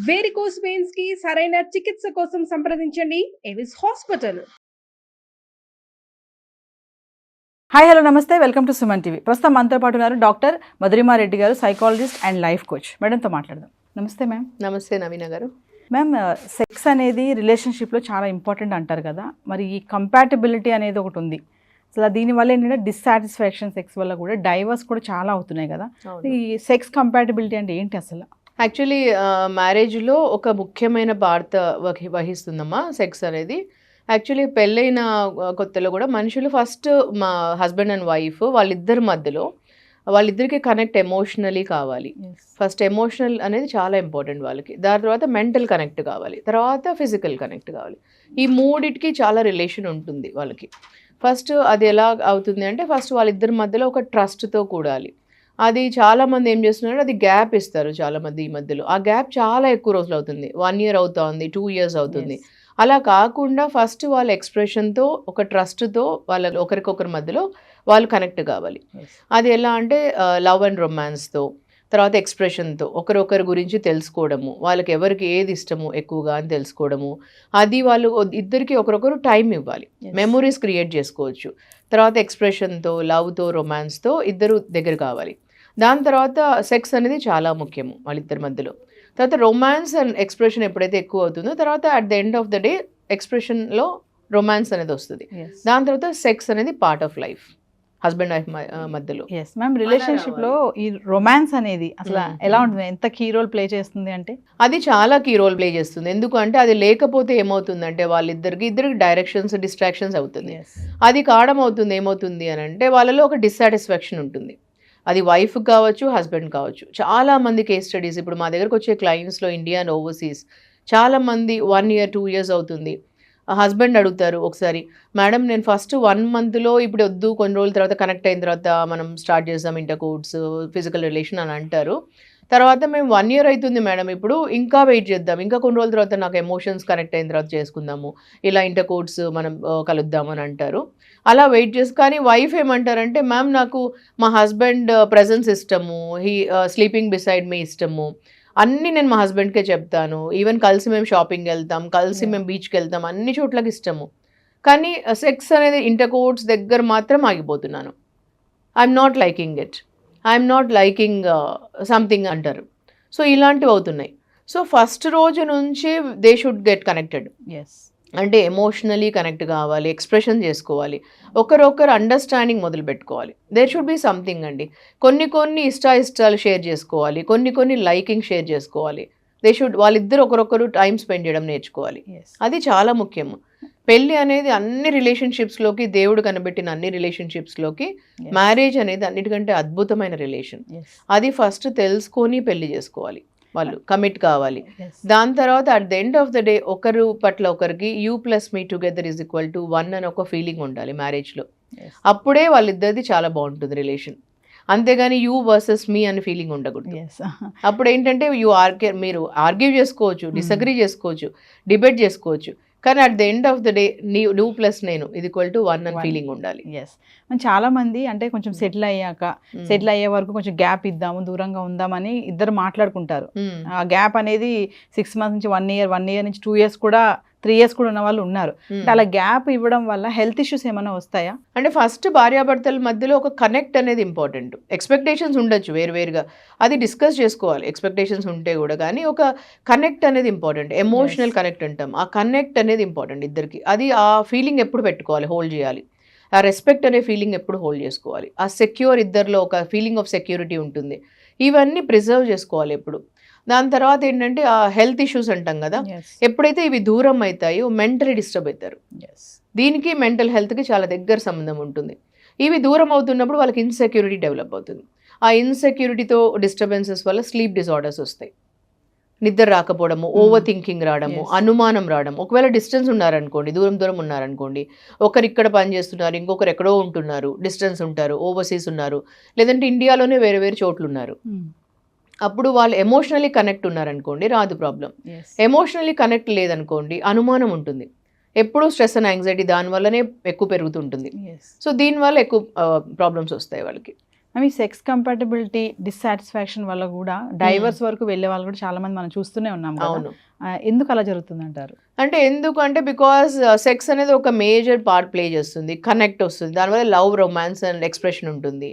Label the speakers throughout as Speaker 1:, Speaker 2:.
Speaker 1: Varicose veins కి సరైన చికిత్స కోసం సంప్రదించండి ఎవిస్ హాస్పిటల్.
Speaker 2: హాయ్ హలో నమస్తే, వెల్కమ్ టు సుమన్ టీవీ. ప్రస్తుతం మనతో పాటు ఉన్నారు డాక్టర్ మధురిమారెడ్డి గారు, సైకాలజిస్ట్ అండ్ లైఫ్ కోచ్. మేడంతో మాట్లాడదాం. నమస్తే మ్యామ్.
Speaker 3: నమస్తే నవీన గారు.
Speaker 2: మ్యామ్, సెక్స్ అనేది రిలేషన్షిప్లో చాలా ఇంపార్టెంట్ అంటారు కదా, మరి ఈ కంపాటబిలిటీ అనేది ఒకటి ఉంది. అసలు దీనివల్ల ఏంటంటే డిస్సాటిస్ఫాక్షన్ సెక్స్ వల్ల కూడా డైవర్స్ కూడా చాలా అవుతున్నాయి కదా. ఈ సెక్స్ కంపాటబిలిటీ అంటే ఏంటి అసలు?
Speaker 3: యాక్చువల్లీ మ్యారేజ్లో ఒక ముఖ్యమైన పాత్ర వహిస్తుందమ్మా సెక్స్ అనేది. యాక్చువల్లీ పెళ్ళైన కొత్తలో కూడా మనుషులు ఫస్ట్ మా హస్బెండ్ అండ్ వైఫ్ వాళ్ళిద్దరికి కనెక్ట్ ఎమోషనలీ కావాలి. ఫస్ట్ ఎమోషనల్ అనేది చాలా ఇంపార్టెంట్ వాళ్ళకి. దాని తర్వాత మెంటల్ కనెక్ట్ కావాలి, తర్వాత ఫిజికల్ కనెక్ట్ కావాలి. ఈ మూడిటికి చాలా రిలేషన్ ఉంటుంది వాళ్ళకి. ఫస్ట్ అది ఎలా అవుతుంది అంటే ఫస్ట్ వాళ్ళిద్దరి మధ్యలో ఒక ట్రస్ట్తో కూడాలి. అది చాలామంది ఏం చేస్తున్నారు, అది గ్యాప్ ఇస్తారు చాలామంది ఈ మధ్యలో. ఆ గ్యాప్ చాలా ఎక్కువ రోజులు అవుతుంది, 1 year అవుతుంది, 2 years అవుతుంది. అలా కాకుండా ఫస్ట్ వాళ్ళ ఎక్స్ప్రెషన్తో, ఒక ట్రస్ట్తో వాళ్ళ ఒకరికొకరి మధ్యలో వాళ్ళు కనెక్ట్ కావాలి. అది ఎలా అంటే లవ్ అండ్ రొమాన్స్తో, తర్వాత ఎక్స్ప్రెషన్తో ఒకరొకరి గురించి తెలుసుకోవడము, వాళ్ళకి ఎవరికి ఏది ఇష్టమో ఎక్కువగా అని తెలుసుకోవడము. అది వాళ్ళు ఇద్దరికి ఒకరొకరు టైం ఇవ్వాలి, మెమొరీస్ క్రియేట్ చేసుకోవచ్చు. తర్వాత ఎక్స్ప్రెషన్తో, లవ్తో, రొమాన్స్తో ఇద్దరు దగ్గర కావాలి. దాని తర్వాత సెక్స్ అనేది చాలా ముఖ్యము వాళ్ళిద్దరి మధ్యలో. తర్వాత రొమాన్స్ అండ్ ఎక్స్ప్రెషన్ ఎప్పుడైతే ఎక్కువ అవుతుందో తర్వాత at the end of the day ఎక్స్ప్రెషన్లో రొమాన్స్ అనేది వస్తుంది. దాని తర్వాత సెక్స్ అనేది part of life husband wife మధ్యలో.
Speaker 2: ఎస్ మ్యామ్, రిలేషన్షిప్లో ఈ రొమాన్స్ అనేది అసలు ఎలా ఉంటుంది, ఎంత కీ రోల్ ప్లే చేస్తుంది అంటే?
Speaker 3: అది చాలా కీ రోల్ ప్లే చేస్తుంది. ఎందుకంటే అది లేకపోతే ఏమవుతుందంటే వాళ్ళిద్దరికి డైరెక్షన్స్, డిస్ట్రాక్షన్స్ అవుతుంది. అది కారణం అవుతుంది ఏమవుతుంది అని అంటే వాళ్ళలో ఒక డిస్సాటిస్ఫాక్షన్ ఉంటుంది. అది వైఫ్ కావచ్చు, హస్బెండ్ కావచ్చు. చాలామంది కేస్ స్టడీస్ ఇప్పుడు మా దగ్గరకు వచ్చే క్లయింట్స్లో ఇండియా అండ్ ఓవర్సీస్ చాలామంది 1 year 2 years అవుతుంది. హస్బెండ్ అడుగుతారు ఒకసారి, మేడం నేను ఫస్ట్ 1 monthలో ఇప్పుడు వద్దు, కొన్ని రోజుల తర్వాత కనెక్ట్ అయిన తర్వాత మనం స్టార్ట్ చేద్దాం ఇంటర్కోర్స్, ఫిజికల్ రిలేషన్ అని అంటారు. తర్వాత మేము 1 year అవుతుంది మేడం, ఇప్పుడు ఇంకా వెయిట్ చేద్దాం, ఇంకా కొన్ని రోజుల తర్వాత నాకు ఎమోషన్స్ కనెక్ట్ అయిన తర్వాత చేసుకుందాము, ఇలా ఇంటర్కోర్స్ మనం కలుద్దాం అని అంటారు. అలా వెయిట్ చేసి, కానీ వైఫ్ ఏమంటారంటే మ్యామ్ నాకు మా హస్బెండ్ ప్రెజెన్స్ ఇష్టము, స్లీపింగ్ బిసైడ్ మీ ఇష్టము, అన్నీ నేను మా హస్బెండ్కే చెప్తాను, ఈవెన్ కలిసి మేము షాపింగ్కి వెళ్తాం, కలిసి మేము బీచ్కి వెళ్తాం, అన్ని చోట్లకి ఇష్టము, కానీ సెక్స్ అనేది ఇంటర్కోర్స్ దగ్గర మాత్రం ఆగిపోతున్నాను, I'm not liking it, I'm not liking something అంటారు. సో ఇలాంటివి అవుతున్నాయి. సో ఫస్ట్ రోజు నుంచి దే షుడ్ గెట్ కనెక్టెడ్. అంటే ఎమోషనలీ కనెక్ట్ కావాలి, ఎక్స్ప్రెషన్ చేసుకోవాలి, ఒకరొకరు అండర్స్టాండింగ్ మొదలు పెట్టుకోవాలి. దేర్ షుడ్ బి సంథింగ్ అండి. కొన్ని ఇష్టాలు షేర్ చేసుకోవాలి, కొన్ని లైకింగ్ షేర్ చేసుకోవాలి. వాళ్ళిద్దరు ఒకరొకరు టైం స్పెండ్ చేయడం నేర్చుకోవాలి. అది చాలా ముఖ్యము. పెళ్ళి అనేది అన్ని రిలేషన్షిప్స్లోకి, దేవుడు కనబెట్టిన అన్ని రిలేషన్షిప్స్లోకి మ్యారేజ్ అనేది అన్నిటికంటే అద్భుతమైన రిలేషన్. అది ఫస్ట్ తెలుసుకొని పెళ్లి చేసుకోవాలి, వాళ్ళు కమిట్ కావాలి. దాని తర్వాత at the end of the day ఒకరు పట్ల ఒకరికి U+me టుగెదర్ =1 అని ఒక ఫీలింగ్ ఉండాలి మ్యారేజ్లో. అప్పుడే వాళ్ళిద్దరిది చాలా బాగుంటుంది రిలేషన్. అంతేగాని యూ వర్సెస్ మీ అనే ఫీలింగ్ ఉండకూడదు. అప్పుడు ఏంటంటే మీరు ఆర్గ్యూ చేసుకోవచ్చు, డిసగ్రీ చేసుకోవచ్చు, డిబేట్ చేసుకోవచ్చు, కానీ at the end of the day నువ్వు ప్లస్ నేను =1 అని ఫీలింగ్ ఉండాలి.
Speaker 2: చాలా మంది అంటే కొంచెం సెటిల్ అయ్యే వరకు కొంచెం గ్యాప్ ఇద్దాము, దూరంగా ఉందామని ఇద్దరు మాట్లాడుకుంటారు. ఆ గ్యాప్ అనేది 6 months నుంచి 1 year నుంచి 2 years కూడా 3 years కూడా ఉన్న వాళ్ళు ఉన్నారు. అలా గ్యాప్ ఇవ్వడం వల్ల హెల్త్ ఇష్యూస్ ఏమైనా వస్తాయా?
Speaker 3: అంటే ఫస్ట్ భార్యాభర్తల మధ్యలో ఒక కనెక్ట్ అనేది ఇంపార్టెంట్. ఎక్స్పెక్టేషన్స్ ఉండొచ్చు వేరువేరుగా, అది డిస్కస్ చేసుకోవాలి ఎక్స్పెక్టేషన్స్ ఉంటే కూడా, కానీ ఒక కనెక్ట్ అనేది ఇంపార్టెంట్. ఎమోషనల్ కనెక్ట్ అంటాం, ఆ కనెక్ట్ అనేది ఇంపార్టెంట్ ఇద్దరికి. అది ఆ ఫీలింగ్ ఎప్పుడు పెట్టుకోవాలి, హోల్డ్ చేయాలి. ఆ రెస్పెక్ట్ అనే ఫీలింగ్ ఎప్పుడు హోల్డ్ చేసుకోవాలి. ఆ సెక్యూర్, ఇద్దరిలో ఒక ఫీలింగ్ ఆఫ్ సెక్యూరిటీ ఉంటుంది. ఇవన్నీ ప్రిజర్వ్ చేసుకోవాలి ఎప్పుడు. దాని తర్వాత ఏంటంటే ఆ హెల్త్ ఇష్యూస్ అంటాం కదా, ఎప్పుడైతే ఇవి దూరం అవుతాయో మెంటలీ డిస్టర్బ్ అవుతారు. దీనికి మెంటల్ హెల్త్కి చాలా దగ్గర సంబంధం ఉంటుంది. ఇవి దూరం అవుతున్నప్పుడు వాళ్ళకి ఇన్సెక్యూరిటీ డెవలప్ అవుతుంది. ఆ ఇన్సెక్యూరిటీతో డిస్టర్బెన్సెస్ వల్ల స్లీప్ డిజార్డర్స్ వస్తాయి, నిద్ర రాకపోవడము, ఓవర్ థింకింగ్ రావడము, అనుమానం రావడం. ఒకవేళ డిస్టెన్స్ ఉన్నారనుకోండి, దూరం ఉన్నారనుకోండి, ఒకరు ఇక్కడ పని చేస్తున్నారు, ఇంకొకరు ఎక్కడో ఉంటున్నారు, డిస్టెన్స్ ఉంటారు, ఓవర్సీస్ ఉన్నారు, లేదంటే ఇండియాలోనే వేరే చోట్లు ఉన్నారు, అప్పుడు వాళ్ళు ఎమోషనలీ కనెక్ట్ ఉన్నారనుకోండి రాదు ప్రాబ్లం. ఎమోషనలీ కనెక్ట్ లేదనుకోండి అనుమానం ఉంటుంది, ఎప్పుడూ స్ట్రెస్ అండ్ యాంగ్జైటీ దానివల్లనే ఎక్కువ పెరుగుతుంటుంది. సో దీనివల్ల ఎక్కువ ప్రాబ్లమ్స్ వస్తాయి వాళ్ళకి.
Speaker 2: అవి సెక్స్ కంపాటబిలిటీ డిస్సాటిస్ఫాక్షన్ వల్ల కూడా డైవర్స్ వరకు వెళ్ళే వాళ్ళు కూడా చాలా మంది మనం చూస్తూనే ఉన్నాం కదా.
Speaker 3: అవును.
Speaker 2: ఎందుకు అలా జరుగుతుంది అంటారు?
Speaker 3: అంటే ఎందుకు అంటే బికాస్ సెక్స్ అనేది ఒక మేజర్ పార్ట్ ప్లే చేస్తుంది, కనెక్ట్ వస్తుంది, దానివల్ల లవ్, రొమాన్స్ అండ్ ఎక్స్ప్రెషన్ ఉంటుంది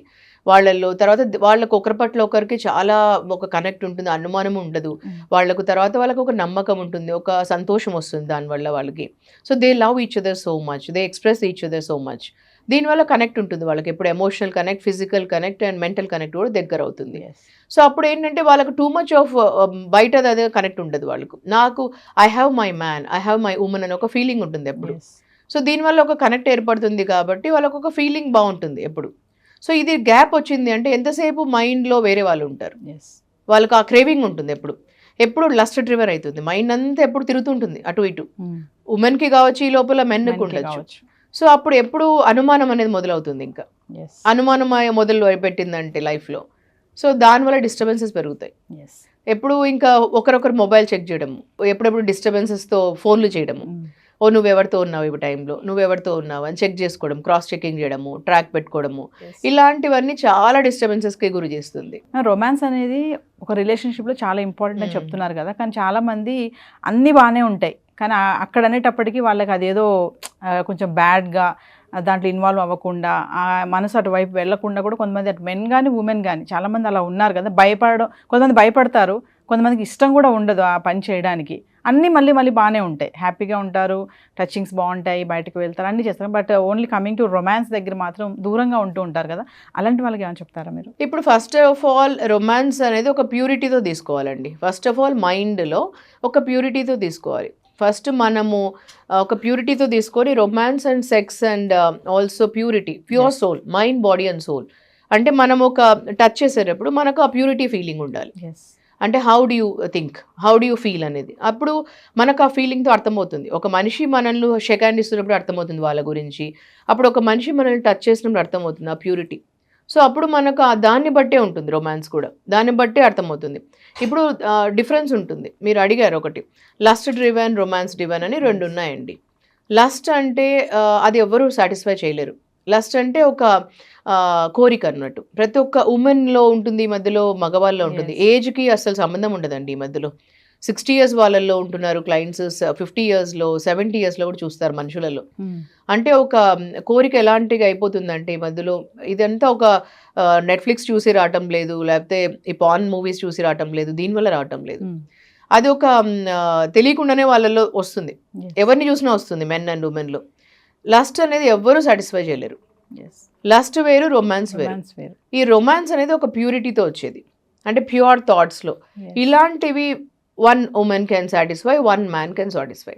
Speaker 3: వాళ్ళల్లో. తర్వాత వాళ్ళకు ఒకరి పట్ల ఒకరికి చాలా ఒక కనెక్ట్ ఉంటుంది, అనుమానం ఉండదు వాళ్ళకు. తర్వాత వాళ్ళకు ఒక నమ్మకం ఉంటుంది, ఒక సంతోషం వస్తుంది దానివల్ల వాళ్ళకి. So they love each other so much, they express each other so much. దీనివల్ల కనెక్ట్ ఉంటుంది వాళ్ళకి, ఎప్పుడు emotional connect, physical connect and mental connect కూడా దగ్గర అవుతుంది. సో అప్పుడు ఏంటంటే వాళ్ళకు టూ మచ్ ఆఫ్ బయట అదే కనెక్ట్ ఉండదు వాళ్ళకు. నాకు I have my man, I have my women అని ఒక ఫీలింగ్ ఉంటుంది ఎప్పుడు. సో దీనివల్ల ఒక కనెక్ట్ ఏర్పడుతుంది కాబట్టి వాళ్ళకు ఒక ఫీలింగ్ బాగుంటుంది ఎప్పుడు. సో ఇది గ్యాప్ వచ్చింది అంటే ఎంతసేపు మైండ్లో వేరే వాళ్ళు ఉంటారు, వాళ్ళకి ఆ క్రేవింగ్ ఉంటుంది ఎప్పుడు. ఎప్పుడు లస్ట్ డ్రివర్ అవుతుంది మైండ్ అంతా, ఎప్పుడు తిరుగుతుంటుంది అటు ఇటు. ఉమెన్కి కావచ్చు, ఈ లోపల మెన్కి ఉండొచ్చు. సో అప్పుడు ఎప్పుడు అనుమానం అనేది మొదలవుతుంది, ఇంకా అనుమానం మొదలు పెట్టిందంటే లైఫ్లో. సో దానివల్ల డిస్టర్బెన్సెస్ పెరుగుతాయి. ఎప్పుడు ఇంకా ఒకరొకరు మొబైల్ చెక్ చేయడము, ఎప్పుడెప్పుడు డిస్టర్బెన్సెస్తో ఫోన్లు చేయడము. ఓ నువ్వెవరితో ఉన్నావు ఈ టైంలో, నువ్వెవరితో ఉన్నావు అని చెక్ చేసుకోవడం, క్రాస్ చెకింగ్ చేయడము, ట్రాక్ పెట్టుకోవడము, ఇలాంటివన్నీ చాలా డిస్టర్బెన్సెస్కి గురి చేస్తుంది.
Speaker 2: రొమాన్స్ అనేది ఒక రిలేషన్షిప్లో చాలా ఇంపార్టెంట్ అని చెప్తున్నారు కదా, కానీ చాలా మంది అన్నీ బాగానే ఉంటాయి కానీ అక్కడ అనేటప్పటికీ వాళ్ళకి అదేదో కొంచెం బ్యాడ్గా దాంట్లో ఇన్వాల్వ్ అవ్వకుండా, ఆ మనసు అటువైపు వెళ్లకుండా కూడా కొంతమంది అటు మెన్ కానీ ఉమెన్ కానీ చాలామంది అలా ఉన్నారు కదా. కొంతమంది భయపడతారు, కొంతమందికి ఇష్టం కూడా ఉండదు ఆ పని చేయడానికి. అన్నీ మళ్ళీ బాగానే ఉంటాయి, హ్యాపీగా ఉంటారు, టచింగ్స్ బాగుంటాయి, బయటకు వెళ్తారు, అన్నీ చేస్తారు. But only coming to romance దగ్గర మాత్రం దూరంగా ఉంటూ ఉంటారు కదా. అలాంటి వాళ్ళకి ఏమైనా చెప్తారా మీరు?
Speaker 3: ఇప్పుడు ఫస్ట్ ఆఫ్ ఆల్ రొమాన్స్ అనేది ఒక ప్యూరిటీతో తీసుకోవాలండి. ఫస్ట్ ఆఫ్ ఆల్ మైండ్లో ఒక ప్యూరిటీతో తీసుకోవాలి. ఫస్ట్ మనము ఒక ప్యూరిటీతో తీసుకొని romance and sex and also purity, pure soul, mind, body and soul. అంటే మనం ఒక టచ్ చేసేటప్పుడు మనకు ఆ ప్యూరిటీ ఫీలింగ్ ఉండాలి. అంటే how do you think, how do you feel అనేది అప్పుడు మనకు ఆ ఫీలింగ్తో అర్థమవుతుంది. ఒక మనిషి మనల్ని షేక్ హ్యాండ్ ఇస్తున్నప్పుడు అర్థమవుతుంది వాళ్ళ గురించి, అప్పుడు ఒక మనిషి మనల్ని టచ్ చేసినప్పుడు అర్థమవుతుంది ఆ ప్యూరిటీ. సో అప్పుడు మనకు దాన్ని బట్టే ఉంటుంది రొమాన్స్ కూడా, దాన్ని బట్టే అర్థమవుతుంది. ఇప్పుడు డిఫరెన్స్ ఉంటుంది. మీరు అడిగారు ఒకటి, లస్ట్ డ్రివెన్, రొమాన్స్ డ్రివెన్ అని రెండు ఉన్నాయండి. లస్ట్ అంటే అది ఎవరు సాటిస్ఫై చేయలేరు. లస్ట్ అంటే ఒక కోరిక అన్నట్టు, ప్రతి ఒక్క ఉమెన్లో ఉంటుంది, ఈ మధ్యలో మగవాళ్ళలో ఉంటుంది. ఏజ్కి అసలు సంబంధం ఉండదండి. ఈ మధ్యలో 60 years వాళ్ళల్లో ఉంటున్నారు క్లయింట్స్, 50 yearsలో, 70 yearsలో కూడా చూస్తారు మనుషులలో. అంటే ఒక కోరిక ఎలాంటిగా అయిపోతుందంటే ఈ మధ్యలో ఇదంతా ఒక నెట్ఫ్లిక్స్ చూసి రావటం లేదు, లేకపోతే ఈ పాన్ మూవీస్ చూసి రావటం లేదు, దీనివల్ల రావటం లేదు. అది ఒక తెలియకుండానే వాళ్ళలో వస్తుంది, ఎవరిని చూసినా వస్తుంది, మెన్ అండ్ ఉమెన్లో. లస్ట్ అనేది ఎవ్వరూ సాటిస్ఫై చేయలేరు. లస్ట్ వేరు, రొమాన్స్ వేరు. ఈ రొమాన్స్ అనేది ఒక ప్యూరిటీతో వచ్చేది, అంటే ప్యూర్ థాట్స్లో. ఇలాంటివి one women can satisfy, one man can satisfy.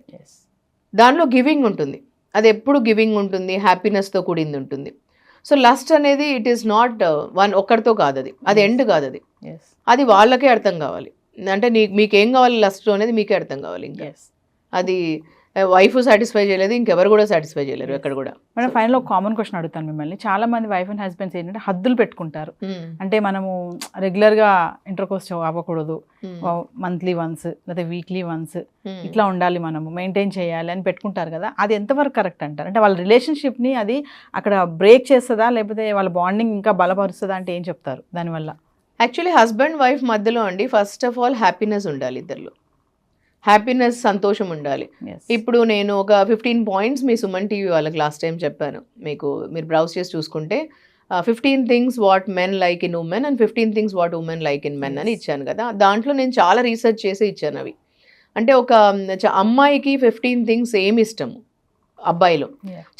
Speaker 3: దానిలో గివింగ్ ఉంటుంది, అది ఎప్పుడు గివింగ్ ఉంటుంది, హ్యాపీనెస్తో కూడింది ఉంటుంది. సో లస్ట్ అనేది ఇట్ ఈస్ నాట్ వన్ ఒక్కరితో కాదు, అది ఎండ్ కాదు, అది వాళ్ళకే అర్థం కావాలి. అంటే మీకేం కావాలి లస్ట్ అనేది మీకే అర్థం కావాలి. ఇంకా అది వైఫ్ సాటిస్ఫై చేయలేదు, ఇంకెవరు కూడా సాటిస్ఫై చేయలేరు ఎక్కడ కూడా.
Speaker 2: మేడం ఫైనల్ ఒక కామన్ క్వశ్చన్ అడుగుతాను మిమ్మల్ని. చాలా మంది వైఫ్ అండ్ హస్బెండ్స్ ఏంటంటే హద్దులు పెట్టుకుంటారు. అంటే మనము రెగ్యులర్గా ఇంటర్కోర్స్ అవ్వకూడదు, మంత్లీ వన్స్ లేదా వీక్లీ వన్స్ ఇట్లా ఉండాలి, మనము మెయింటైన్ చేయాలి అని పెట్టుకుంటారు కదా. అది ఎంతవరకు కరెక్ట్ అంటారు? అంటే వాళ్ళ రిలేషన్షిప్ని అది అక్కడ బ్రేక్ చేస్తుందా, లేకపోతే వాళ్ళ బాండింగ్ ఇంకా బలపరుస్తుందా అంటే ఏం చెప్తారు దానివల్ల?
Speaker 3: యాక్చువల్లీ హస్బెండ్ వైఫ్ మధ్యలో అండి ఫస్ట్ ఆఫ్ ఆల్ హ్యాపీనెస్ ఉండాలి, ఇద్దరిలో హ్యాపీనెస్, సంతోషం ఉండాలి. ఇప్పుడు నేను ఒక 15 points మీ సుమన్ టీవీ వాళ్ళకి లాస్ట్ టైం చెప్పాను, మీరు బ్రౌజ్ చేసి చూసుకుంటే 15 things what men like in women and 15 things what women like in men అని ఇచ్చాను కదా. దాంట్లో నేను చాలా రీసెర్చ్ చేసి ఇచ్చాను అవి. అంటే ఒక అమ్మాయికి 15 things ఏమి ఇష్టము అబ్బాయిలో.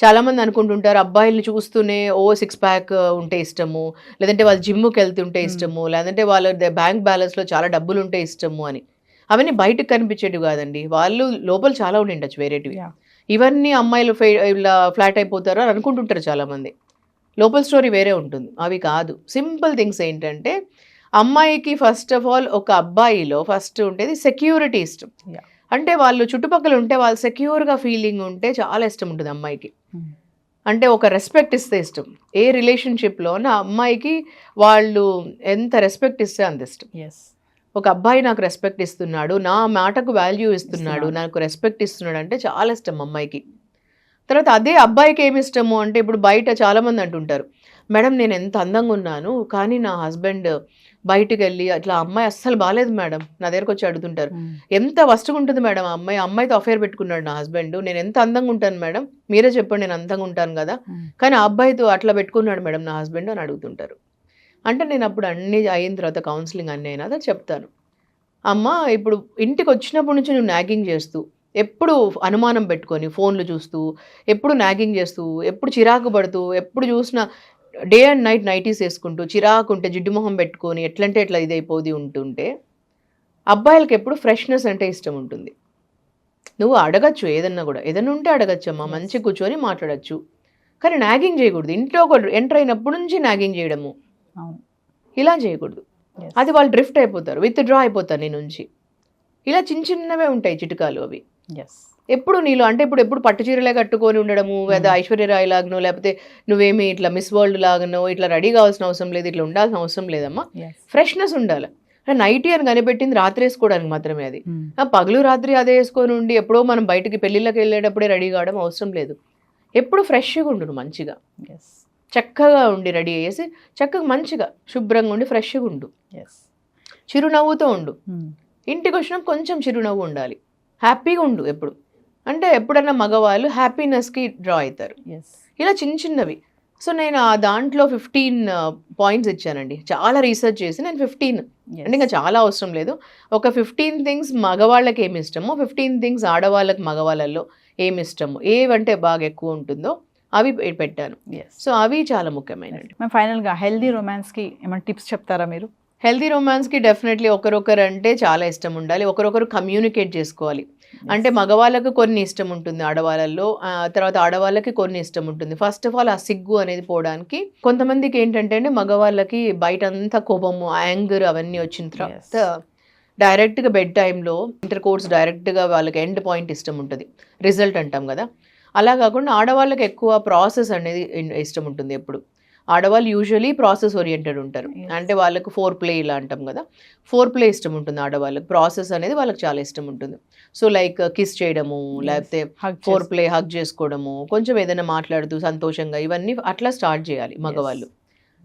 Speaker 3: చాలా మంది అనుకుంటుంటారు అబ్బాయిల్ని చూస్తూనే 6 pack ఉంటే ఇష్టము, లేదంటే వాళ్ళు జిమ్కి వెళ్తుంటే ఇష్టము, లేదంటే వాళ్ళ బ్యాంక్ బ్యాలెన్స్లో చాలా డబ్బులు ఉంటే ఇష్టము అని. అవన్నీ బయటకు కనిపించేటివి కాదండి, వాళ్ళు లోపల చాలా ఉండిండొచ్చు వేరేటివి. ఇవన్నీ అమ్మాయిలు ఇలా ఫ్లాట్ అయిపోతారు అని అనుకుంటుంటారు చాలామంది, లోపల స్టోరీ వేరే ఉంటుంది. అవి కాదు, సింపుల్ థింగ్స్ ఏంటంటే అమ్మాయికి ఫస్ట్ ఆఫ్ ఆల్ ఒక అబ్బాయిలో ఫస్ట్ ఉండేది సెక్యూరిటీ ఇష్టం. అంటే వాళ్ళు చుట్టుపక్కల ఉంటే వాళ్ళు సెక్యూర్గా ఫీలింగ్ ఉంటే చాలా ఇష్టం ఉంటుంది అమ్మాయికి. అంటే ఒక రెస్పెక్ట్ ఇస్తే ఇష్టం. ఏ రిలేషన్షిప్లోన అమ్మాయికి వాళ్ళు ఎంత రెస్పెక్ట్ ఇస్తే అంత ఇష్టం. ఒక అబ్బాయి నాకు రెస్పెక్ట్ ఇస్తున్నాడు, నా మాటకు వాల్యూ ఇస్తున్నాడు, నాకు రెస్పెక్ట్ ఇస్తున్నాడు అంటే చాలా ఇష్టం అమ్మాయికి. తర్వాత అదే అబ్బాయికి ఏమి ఇష్టము అంటే ఇప్పుడు బయట చాలామంది అంటుంటారు, మేడం నేను ఎంత అందంగా ఉన్నాను కానీ నా హస్బెండ్ బయటికి వెళ్ళి అట్లా అమ్మాయి అస్సలు బాగాలేదు మేడం, నా దగ్గరకు వచ్చి అడుగుతుంటారు, ఎంత వస్తుగా ఉంటుంది మేడం ఆ అమ్మాయితో అఫేర్ పెట్టుకున్నాడు నా హస్బెండ్, నేను ఎంత అందంగా ఉంటాను మేడం, మీరే చెప్పండి నేను అందంగా ఉంటాను కదా, కానీ ఆ అబ్బాయితో అట్లా పెట్టుకున్నాడు మేడం నా హస్బెండ్ అని అడుగుతుంటారు. అంటే నేను అప్పుడు అన్ని అయిన తర్వాత కౌన్సిలింగ్ అన్నీ అయినా అదే చెప్తాను, అమ్మ ఇప్పుడు ఇంటికి వచ్చినప్పటి నుంచి నువ్వు నాగింగ్ చేస్తూ ఎప్పుడు అనుమానం పెట్టుకొని ఫోన్లు చూస్తూ ఎప్పుడు నాగింగ్ చేస్తూ ఎప్పుడు చిరాకు పడుతూ ఎప్పుడు చూసినా డే అండ్ నైట్ నైటీస్ వేసుకుంటూ చిరాకు ఉంటే జిడ్డు మొహం పెట్టుకొని ఎట్లంటే ఎట్లా ఇదైపోది ఉంటుంటే అబ్బాయిలకి ఎప్పుడు ఫ్రెష్నెస్ అంటే ఇష్టం ఉంటుంది. నువ్వు అడగచ్చు ఏదన్నా కూడా, ఏదన్నా ఉంటే అడగచ్చు అమ్మా, మంచి కూర్చొని మాట్లాడచ్చు, కానీ నాగింగ్ చేయకూడదు. ఇంట్లో ఒక ఎంటర్ అయినప్పటి నుంచి నాగింగ్ చేయడము ఇలా చేయకూడదు. అది వాళ్ళు డ్రిఫ్ట్ అయిపోతారు, విత్ డ్రా అయిపోతారు నీ నుంచి. ఇలా చిన్న చిన్నవే ఉంటాయి చిట్కాలు అవి. ఎప్పుడు నీలో అంటే ఎప్పుడు పట్టు చీరలే కట్టుకొని ఉండడము, లేదా ఐశ్వర్యరాయ్ లాగనో లేకపోతే నువ్వేమి ఇట్లా మిస్ వరల్డ్ లాగనో ఇట్లా రెడీ కావాల్సిన అవసరం లేదు, ఇట్లా ఉండాల్సిన అవసరం లేదమ్మా. ఫ్రెష్నెస్ ఉండాలి. నైటీ అని కనిపెట్టింది రాత్రి వేసుకోవడానికి మాత్రమే, అది పగలు రాత్రి అదే వేసుకొని ఉండి ఎప్పుడో మనం బయటికి పెళ్ళిళ్ళకి వెళ్ళేటప్పుడే రెడీ కావడం అవసరం లేదు. ఎప్పుడు ఫ్రెష్గా ఉండు, మంచిగా చక్కగా ఉండి రెడీ అయ్యేసి చక్కగా మంచిగా శుభ్రంగా ఉండి ఫ్రెష్గా ఉండు, చిరునవ్వుతో ఉండు. ఇంటికి వచ్చినా కొంచెం చిరునవ్వు ఉండాలి, హ్యాపీగా ఉండు ఎప్పుడు. అంటే ఎప్పుడన్నా మగవాళ్ళు హ్యాపీనెస్కి డ్రా అవుతారు. ఇలా చిన్న చిన్నవి. సో నేను ఆ దాంట్లో 15 పాయింట్స్ ఇచ్చానండి. చాలా రీసెర్చ్ చేసి నేను 15 అంటే ఇంకా చాలా అవసరం లేదు, ఒక 15 థింగ్స్ మగవాళ్ళకి ఏమి ఇష్టమో 15 థింగ్స్ ఆడవాళ్ళకి మగవాళ్ళల్లో ఏమి ఇష్టమో ఏవంటే బాగా ఎక్కువ ఉంటుందో అవి పెట్టాను. సో అవి చాలా ముఖ్యమైనవి.
Speaker 2: ఫైనల్గా హెల్దీ రొమాన్స్కి ఏమైనా టిప్స్ చెప్తారా మీరు?
Speaker 3: హెల్దీ రొమాన్స్కి డెఫినెట్లీ ఒకరొకరు అంటే చాలా ఇష్టం ఉండాలి, ఒకరొకరు కమ్యూనికేట్ చేసుకోవాలి. అంటే మగవాళ్ళకు కొన్ని ఇష్టం ఉంటుంది ఆడవాళ్ళల్లో, తర్వాత ఆడవాళ్ళకి కొన్ని ఇష్టం ఉంటుంది. ఫస్ట్ ఆఫ్ ఆల్ ఆ సిగ్గు అనేది పోవడానికి కొంతమందికి ఏంటంటే అండి మగవాళ్ళకి బయట అంతా కోపము యాంగర్ అవన్నీ వచ్చిన తర్వాత డైరెక్ట్గా బెడ్ టైంలో ఇంటర్ కోర్స్ డైరెక్ట్గా వాళ్ళకి ఎండ్ పాయింట్ ఇష్టం ఉంటుంది, రిజల్ట్ అంటాం కదా. అలా కాకుండా ఆడవాళ్ళకి ఎక్కువ ప్రాసెస్ అనేది ఇష్టం ఉంటుంది. ఎప్పుడు ఆడవాళ్ళు యూజువలీ ప్రాసెస్ ఓరియంటెడ్ ఉంటారు, అంటే వాళ్ళకు 4 ఇలా అంటాం కదా, 4 ఇష్టం ఉంటుంది ఆడవాళ్ళకి. ప్రాసెస్ అనేది వాళ్ళకి చాలా ఇష్టం ఉంటుంది. సో లైక్ కిస్ చేయడము, లేకపోతే 4 హగ్ చేసుకోవడము, కొంచెం ఏదైనా మాట్లాడుతూ సంతోషంగా, ఇవన్నీ అట్లా స్టార్ట్ చేయాలి మగవాళ్ళు.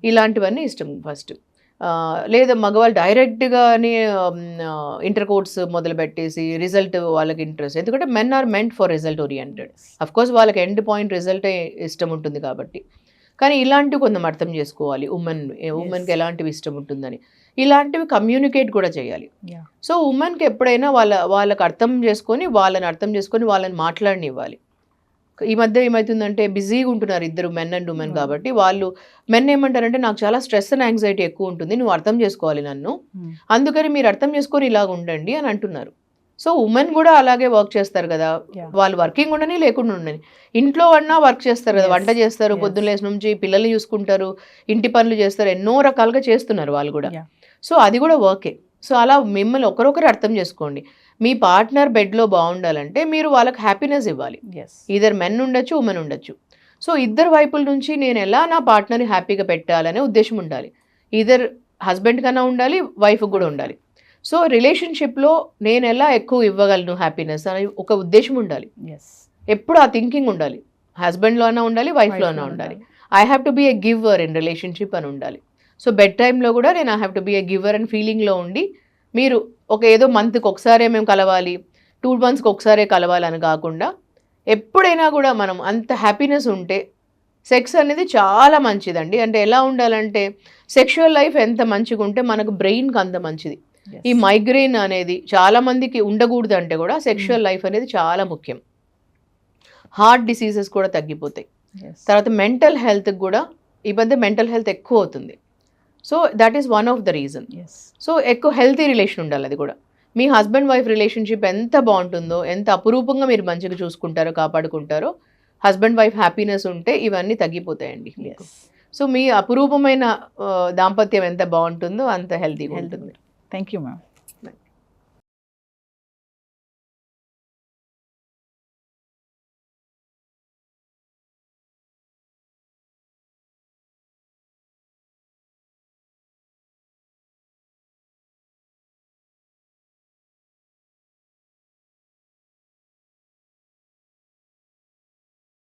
Speaker 3: ఇలాంటివన్నీ ఇష్టం ఫస్ట్. లేదా మగవాళ్ళు డైరెక్ట్గానే ఇంటర్ కోర్స్ మొదలు పెట్టేసి రిజల్ట్ వాళ్ళకి ఇంట్రెస్ట్, ఎందుకంటే men are meant for result oriented. Of course వాళ్ళకి ఎండ్ పాయింట్ రిజల్టే ఇష్టం ఉంటుంది కాబట్టి, కానీ ఇలాంటివి కొంచెం అర్థం చేసుకోవాలి ఉమెన్కి ఎలాంటివి ఇష్టం ఉంటుందని. ఇలాంటివి కమ్యూనికేట్ కూడా చేయాలి. సో ఉమెన్కి ఎప్పుడైనా వాళ్ళకి అర్థం చేసుకొని వాళ్ళని మాట్లాడనివ్వాలి. ఈ మధ్య ఏమవుతుందంటే బిజీగా ఉంటున్నారు ఇద్దరు మెన్ అండ్ ఉమెన్ కాబట్టి, వాళ్ళు మెన్ ఏమంటారంటే నాకు చాలా స్ట్రెస్ అండ్ యాంగ్జైటీ ఎక్కువ ఉంటుంది, నువ్వు అర్థం చేసుకోవాలి నన్ను, అందుకని మీరు అర్థం చేసుకొని ఇలాగ ఉండండి అని అంటున్నారు. సో ఉమెన్ కూడా అలాగే వర్క్ చేస్తారు కదా, వాళ్ళు వర్కింగ్ ఉండని లేకుండా ఉండని, ఇంట్లో అన్నా వర్క్ చేస్తారు కదా, వంట చేస్తారు, పొద్దున్న లేసి నుంచి పిల్లల్ని చూసుకుంటారు, ఇంటి పనులు చేస్తారు, ఎన్నో రకాలుగా చేస్తున్నారు వాళ్ళు కూడా. సో అది కూడా వర్కే. సో అలా మిమ్మల్ని ఒకరొకరు అర్థం చేసుకోండి. మీ పార్ట్నర్ బెడ్లో బాగుండాలంటే మీరు వాళ్ళకి హ్యాపీనెస్ ఇవ్వాలి. ఈధర్ మెన్ ఉండొచ్చు, ఉమెన్ ఉండొచ్చు. సో ఇద్దరు వైపుల నుంచి నేను ఎలా నా పార్ట్నర్ని హ్యాపీగా పెట్టాలనే ఉద్దేశం ఉండాలి. ఈధర్ హస్బెండ్ కన్నా ఉండాలి, వైఫ్ కూడా ఉండాలి. సో రిలేషన్షిప్లో నేను ఎలా ఎక్కువ ఇవ్వగలను హ్యాపీనెస్ అనే ఒక ఉద్దేశం ఉండాలి. ఎప్పుడు ఆ థింకింగ్ ఉండాలి. హస్బెండ్లో అయినా ఉండాలి, వైఫ్లో అయినా ఉండాలి. I have to be a giver in relationship అని ఉండాలి. సో బెడ్ టైంలో కూడా నేను I have to be a giver and ఫీలింగ్లో ఉండి, మీరు ఒక ఏదో మంత్కి ఒకసారే మేము కలవాలి, 2 monthsకి ఒకసారే కలవాలని కాకుండా ఎప్పుడైనా కూడా మనం అంత హ్యాపీనెస్ ఉంటే సెక్స్ అనేది చాలా మంచిదండి. అంటే ఎలా ఉండాలంటే సెక్షువల్ లైఫ్ ఎంత మంచిగా ఉంటే మనకు బ్రెయిన్కి అంత మంచిది. ఈ మైగ్రెయిన్ అనేది చాలా మందికి ఉండకూడదు అంటే కూడా సెక్షువల్ లైఫ్ అనేది చాలా ముఖ్యం. హార్ట్ డిసీజెస్ కూడా తగ్గిపోతాయి. తర్వాత మెంటల్ హెల్త్కి కూడా ఈ మధ్య మెంటల్ హెల్త్ ఎక్కువ అవుతుంది. So that is one of the reason. So ఎక్కువ హెల్తీ రిలేషన్ ఉండాలి. అది కూడా మీ హస్బెండ్ వైఫ్ రిలేషన్షిప్ ఎంత బాగుంటుందో, ఎంత అపురూపంగా మీరు మంచిగా చూసుకుంటారో, కాపాడుకుంటారో, హస్బెండ్ వైఫ్ హ్యాపీనెస్ ఉంటే ఇవన్నీ తగ్గిపోతాయండి మీకు. సో మీ అపురూపమైన దాంపత్యం ఎంత బాగుంటుందో అంత హెల్తీగా ఉంటుంది.
Speaker 2: Thank you ma'am.